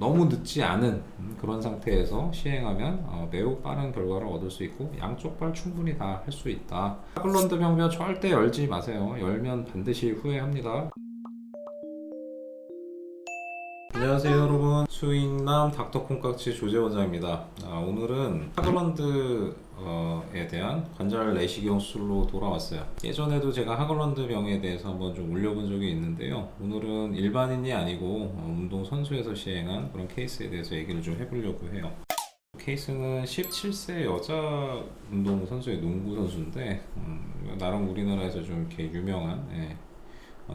너무 늦지 않은 그런 상태에서 시행하면 매우 빠른 결과를 얻을 수 있고 양쪽 발 충분히 다 할 수 있다. 하글런드 병변 절대 열지 마세요. 열면 반드시 후회합니다. 안녕하세요 여러분, 수익남 닥터 콩깍지 조재 원장입니다. 오늘은 하글런드에 대한 관절 내시경 수술로 돌아왔어요. 예전에도 제가 하글런드 병에 대해서 한번 좀 올려본 적이 있는데요. 오늘은 일반인이 아니고 운동 선수에서 시행한 그런 케이스에 대해서 얘기를 좀 해보려고 해요. 케이스는 17세 여자 운동 선수의 농구 선수인데 나름 우리나라에서 좀 이렇게 유명한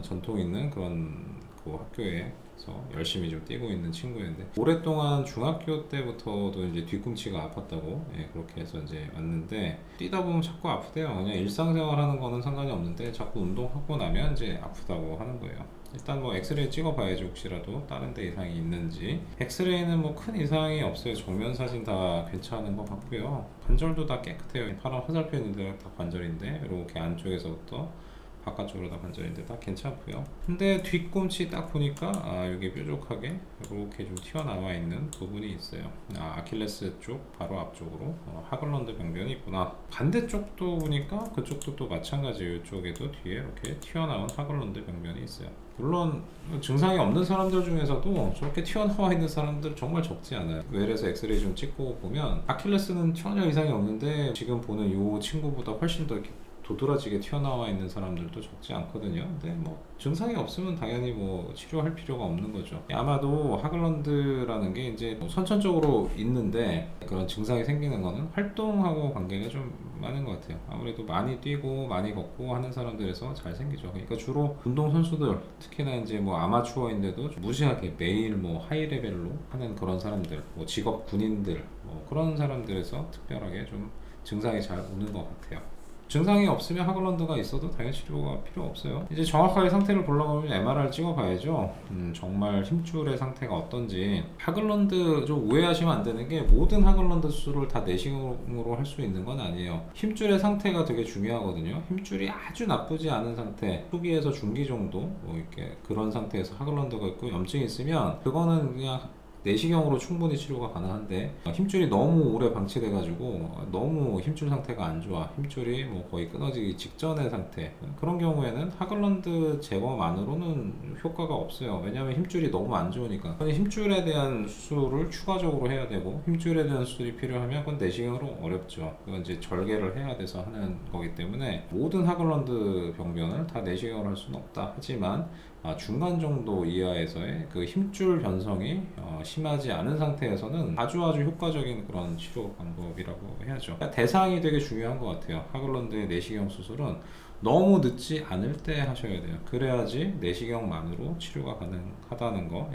전통 있는 그런 그 학교에서 열심히 좀 뛰고 있는 친구였는데, 오랫동안 중학교 때부터도 이제 뒤꿈치가 아팠다고 그렇게 해서 이제 왔는데, 뛰다 보면 자꾸 아프대요. 그냥 일상생활 하는 거는 상관이 없는데 자꾸 운동하고 나면 이제 아프다고 하는 거예요. 일단 뭐 엑스레이 찍어봐야지, 혹시라도 다른 데 이상이 있는지. 엑스레이는 뭐 큰 이상이 없어요. 정면 사진 다 괜찮은 것 같고요. 관절도 다 깨끗해요. 파란 화살표 있는 데가 다 관절인데, 이렇게 안쪽에서부터 바깥쪽으로 다 관절인데 다 괜찮고요. 근데 뒤꿈치 딱 보니까 여기 뾰족하게 이렇게 좀 튀어나와 있는 부분이 있어요. 아킬레스 쪽 바로 앞쪽으로 하글런드 병변이 있구나. 반대쪽도 보니까 그쪽도 또 마찬가지예요. 이쪽에도 뒤에 이렇게 튀어나온 하글런드 병변이 있어요. 물론 증상이 없는 사람들 중에서도 저렇게 튀어나와 있는 사람들 정말 적지 않아요. 웰에서 엑스레이 좀 찍고 보면 아킬레스는 전혀 이상이 없는데, 지금 보는 이 친구보다 훨씬 더 이렇게 도드라지게 튀어나와 있는 사람들도 적지 않거든요. 근데 뭐 증상이 없으면 당연히 뭐 치료할 필요가 없는 거죠. 아마도 하글런드라는 게 이제 선천적으로 있는데, 그런 증상이 생기는 거는 활동하고 관계가 좀 많은 것 같아요. 아무래도 많이 뛰고 많이 걷고 하는 사람들에서 잘 생기죠. 그러니까 주로 운동 선수들, 특히나 이제 뭐 아마추어인데도 무시하게 매일 뭐 하이 레벨로 하는 그런 사람들, 뭐 직업 군인들, 뭐 그런 사람들에서 특별하게 좀 증상이 잘 오는 것 같아요. 증상이 없으면 하글런드가 있어도 당연히 치료가 필요 없어요. 이제 정확하게 상태를 보려고 하면 MRI를 찍어봐야죠. 정말 힘줄의 상태가 어떤지. 하글런드 좀 오해하시면 안 되는 게, 모든 하글런드 수술을 다 내시경으로 할 수 있는 건 아니에요. 힘줄의 상태가 되게 중요하거든요. 힘줄이 아주 나쁘지 않은 상태, 초기에서 중기 정도 뭐 이렇게 그런 상태에서 하글런드가 있고 염증이 있으면 그거는 그냥 내시경으로 충분히 치료가 가능한데, 힘줄이 너무 오래 방치돼 가지고 너무 힘줄 상태가 안 좋아, 힘줄이 뭐 거의 끊어지기 직전의 상태, 그런 경우에는 하글런드 제거만으로는 효과가 없어요. 왜냐하면 힘줄이 너무 안 좋으니까. 힘줄에 대한 수술을 추가적으로 해야 되고, 힘줄에 대한 수술이 필요하면 그건 내시경으로 어렵죠. 그건 이제 절개를 해야 돼서 하는 거기 때문에 모든 하글런드 병변을 다 내시경으로 할 수는 없다. 하지만 중간 정도 이하에서의 그 힘줄 변성이 심하지 않은 상태에서는 아주 효과적인 그런 치료 방법이라고 해야죠. 그러니까 대상이 되게 중요한 것 같아요. 하글런드의 내시경 수술은 너무 늦지 않을 때 하셔야 돼요. 그래야지 내시경만으로 치료가 가능하다는 거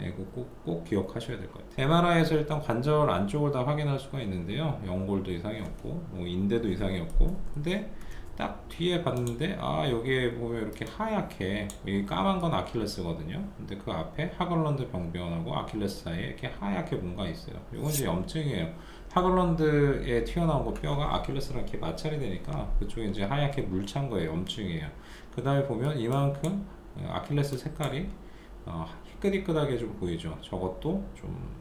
꼭 기억하셔야 될 것 같아요. MRI에서 일단 관절 안쪽을 다 확인할 수가 있는데요. 연골도 이상이 없고 뭐 인대도 이상이 없고, 근데 딱 뒤에 봤는데 여기에 보면 이렇게 하얗게, 여기 까만 건 아킬레스거든요. 근데 그 앞에 하글런드 병변하고 아킬레스 사이에 이렇게 하얗게 뭔가 있어요. 이건 이제 염증이에요. 하글런드에 튀어나온 거 뼈가 아킬레스랑 이렇게 마찰이 되니까 그쪽에 이제 하얗게 물찬 거예요. 염증이에요. 그 다음에 보면 이만큼 아킬레스 색깔이 희끗희끗하게 좀 보이죠. 저것도 좀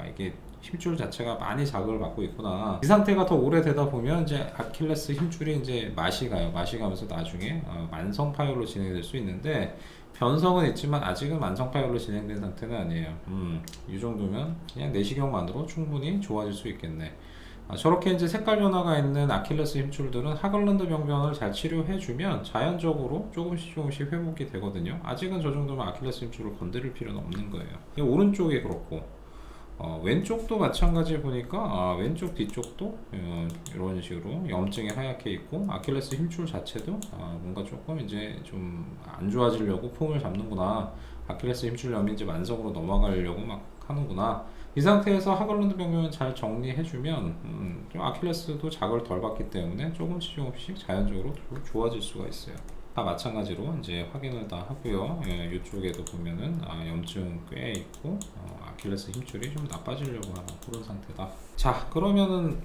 이게 힘줄 자체가 많이 자극을 받고 있구나. 이 상태가 더 오래되다 보면 이제 아킬레스 힘줄이 이제 맛이 가요. 맛이 가면서 나중에 만성 파열로 진행될 수 있는데, 변성은 있지만 아직은 만성 파열로 진행된 상태는 아니에요. 이 정도면 그냥 내시경만으로 충분히 좋아질 수 있겠네. 저렇게 이제 색깔 변화가 있는 아킬레스 힘줄들은 하글런드 병변을 잘 치료해주면 자연적으로 조금씩 회복이 되거든요. 아직은 저 정도면 아킬레스 힘줄을 건드릴 필요는 없는 거예요. 오른쪽이 그렇고, 왼쪽도 마찬가지 보니까 왼쪽 뒤쪽도 이런 식으로 염증이 하얗게 있고, 아킬레스 힘줄 자체도 뭔가 조금 이제 좀 안 좋아지려고 폼을 잡는구나, 아킬레스 힘줄염이 이제 만성으로 넘어가려고 막 하는구나. 이 상태에서 하글런드 병변을 잘 정리해주면 좀 아킬레스도 자극을 덜 받기 때문에 조금씩 자연적으로 좋아질 수가 있어요. 다 마찬가지로 이제 확인을 다 하고요. 이쪽에도 보면은 염증 꽤 있고 아킬레스 힘줄이 좀 나빠지려고 하는 그런 상태다. 자, 그러면은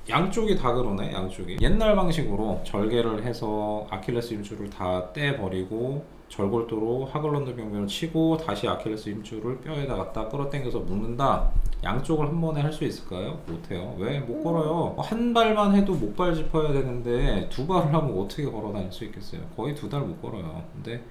양쪽이 다 그러네. 양쪽이 옛날 방식으로 절개를 해서 아킬레스 힘줄을 다 떼버리고 절골도로 하글런드 병변을 치고 다시 아킬레스 힘줄을 뼈에다 갖다 끌어당겨서 묶는다. 양쪽을 한 번에 할 수 있을까요? 못해요. 왜? 못 걸어요. 한 발만 해도 목발 짚어야 되는데 두 발을 하면 어떻게 걸어 다닐 수 있겠어요? 거의 두 달 못 걸어요. 근데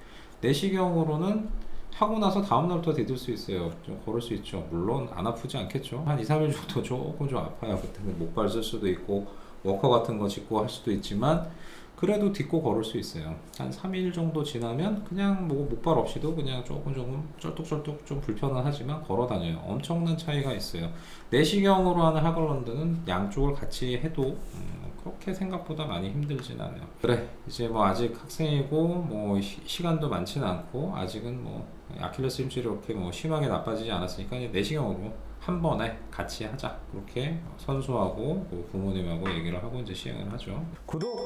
내시경으로는 하고 나서 다음날부터 디딜 수 있어요. 좀 걸을 수 있죠. 물론 안 아프지 않겠죠. 한 2, 3일 정도 조금 좀 아파요. 그때는 목발 쓸 수도 있고 워커 같은 거 짚고 할 수도 있지만 그래도 딛고 걸을 수 있어요. 한 3일 정도 지나면 그냥 뭐 목발 없이도 그냥 조금 쩔뚝쩔뚝 좀 불편은 하지만 걸어 다녀요. 엄청난 차이가 있어요. 내시경으로 하는 하글런드는 양쪽을 같이 해도 그렇게 생각보다 많이 힘들진 않아요. 그래, 이제 뭐 아직 학생이고 뭐 시간도 많지는 않고 아직은 뭐 아킬레스 힘줄이 이렇게 뭐 심하게 나빠지지 않았으니까 이제 내시경으로 한 번에 같이 하자, 그렇게 선수하고 부모님하고 얘기를 하고 이제 시행을 하죠. 구독,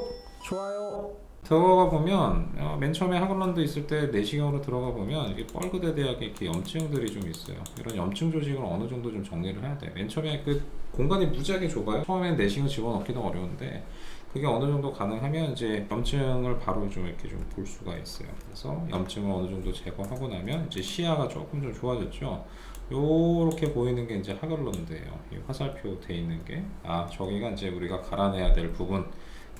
좋아요. 들어가 보면 맨 처음에 하글런드 있을 때 내시경으로 들어가 보면 이게 뻘그대대하게 이렇게 염증들이 좀 있어요. 이런 염증 조직을 어느 정도 좀 정리를 해야 돼. 맨 처음에 그 공간이 무지하게 좁아요. 처음엔 내시경 집어넣기도 어려운데 그게 어느 정도 가능하면 이제 염증을 바로 좀 이렇게 좀 볼 수가 있어요. 그래서 염증을 어느 정도 제거하고 나면 이제 시야가 조금 좀 좋아졌죠. 요렇게 보이는 게 이제 하글런드예요. 이 화살표 돼 있는 게, 저기가 이제 우리가 갈아내야 될 부분.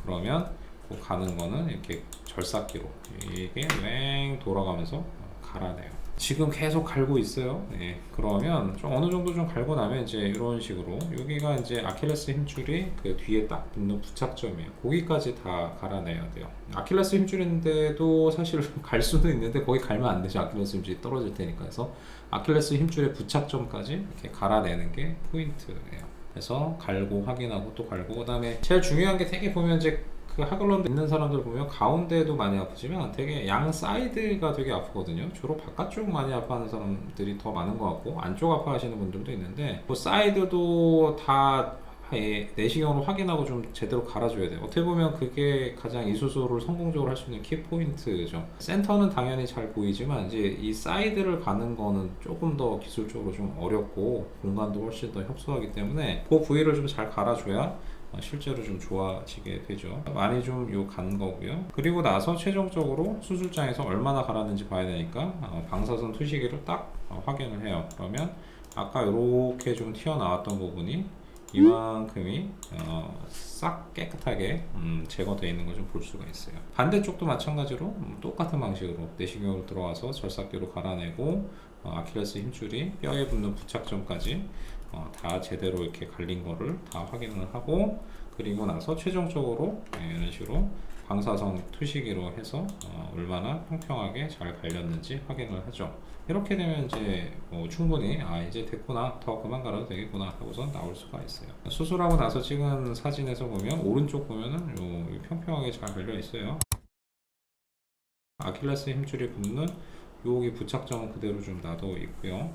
그러면 그 가는 거는 이렇게 절삭기로 이게 왱 돌아가면서 갈아내요. 지금 계속 갈고 있어요. 네, 그러면 좀 어느 정도 좀 갈고 나면 이제 이런 식으로 여기가 이제 아킬레스 힘줄이 그 뒤에 딱 붙는 부착점이에요. 거기까지 다 갈아내야 돼요. 아킬레스 힘줄인데도 사실 갈 수도 있는데 거기 갈면 안 되죠. 아킬레스 힘줄이 떨어질 테니까. 그래서 아킬레스 힘줄의 부착점까지 이렇게 갈아내는 게 포인트예요. 그래서 갈고 확인하고 또 갈고, 그 다음에 제일 중요한 게 되게 보면 이제 그 하글런드 있는 사람들 보면 가운데도 많이 아프지만 되게 양 사이드가 되게 아프거든요. 주로 바깥쪽 많이 아파하는 사람들이 더 많은 것 같고 안쪽 아파하시는 분들도 있는데 그 사이드도 다 내시경으로 확인하고 좀 제대로 갈아줘야 돼요. 어떻게 보면 그게 가장 이 수술을 성공적으로 할 수 있는 키 포인트죠. 센터는 당연히 잘 보이지만 이제 이 사이드를 가는 거는 조금 더 기술적으로 좀 어렵고 공간도 훨씬 더 협소하기 때문에 그 부위를 좀 잘 갈아줘야 실제로 좀 좋아지게 되죠. 많이 좀 간 거고요. 그리고 나서 최종적으로 수술장에서 얼마나 갈았는지 봐야 되니까 방사선 투시기를 딱 확인을 해요. 그러면 아까 이렇게 좀 튀어나왔던 부분이 이만큼이 싹 깨끗하게 제거되어 있는 걸 좀 볼 수가 있어요. 반대쪽도 마찬가지로 똑같은 방식으로 내시경으로 들어와서 절삭기로 갈아내고 아킬레스 힘줄이 뼈에 붙는 부착점까지 다 제대로 이렇게 갈린 거를 다 확인을 하고, 그리고 나서 최종적으로 이런 식으로 방사선 투시기로 해서 얼마나 평평하게 잘 갈렸는지 확인을 하죠. 이렇게 되면 이제 충분히 이제 됐구나, 더 그만 갈아도 되겠구나 하고서 나올 수가 있어요. 수술하고 나서 찍은 사진에서 보면 오른쪽 보면은 평평하게 잘 갈려 있어요. 아킬레스 힘줄이 붙는 여기 부착점은 그대로 좀 놔둬 있고요.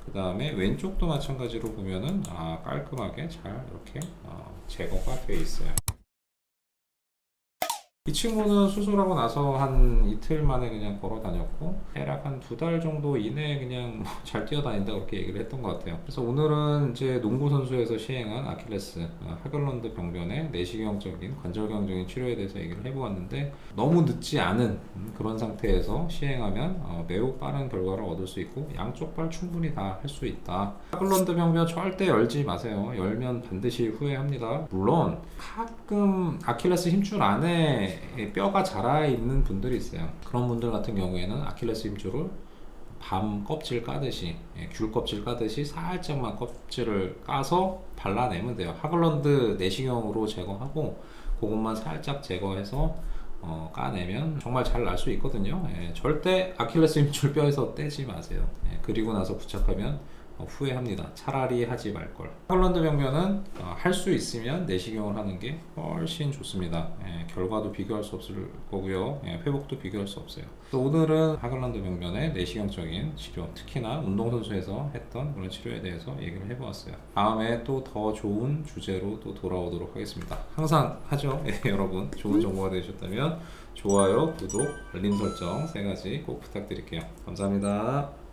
그 다음에 왼쪽도 마찬가지로 보면은 깔끔하게 잘 이렇게 제거가 되어 있어요. 이 친구는 수술하고 나서 한 이틀 만에 그냥 걸어 다녔고 대략 한 2달 정도 이내에 그냥 잘 뛰어다닌다 그렇게 얘기를 했던 것 같아요. 그래서 오늘은 이제 농구 선수에서 시행한 아킬레스 하글런드 병변의 내시경적인 관절경적인 치료에 대해서 얘기를 해보았는데 너무 늦지 않은 그런 상태에서 시행하면 매우 빠른 결과를 얻을 수 있고 양쪽 발 충분히 다 할 수 있다. 하글런드 병변 절대 열지 마세요. 열면 반드시 후회합니다. 물론 가끔 아킬레스 힘줄 안에 뼈가 자라 있는 분들이 있어요. 그런 분들 같은 경우에는 아킬레스 힘줄을 밤 껍질 까듯이, 귤 껍질 까듯이 살짝만 껍질을 까서 발라내면 돼요. 하글런드 내시경으로 제거하고 그것만 살짝 제거해서 까내면 정말 잘 날 수 있거든요. 절대 아킬레스 힘줄 뼈에서 떼지 마세요. 그리고 나서 부착하면 후회합니다. 차라리 하지 말걸. 하글런드 병변은 할 수 있으면 내시경을 하는 게 훨씬 좋습니다. 결과도 비교할 수 없을 거고요. 회복도 비교할 수 없어요. 또 오늘은 하글런드 병변의 내시경적인 치료, 특히나 운동선수에서 했던 그런 치료에 대해서 얘기를 해보았어요. 다음에 또 더 좋은 주제로 또 돌아오도록 하겠습니다. 항상 하죠. 여러분 좋은 정보가 되셨다면 좋아요, 구독, 알림 설정 3가지 꼭 부탁드릴게요. 감사합니다.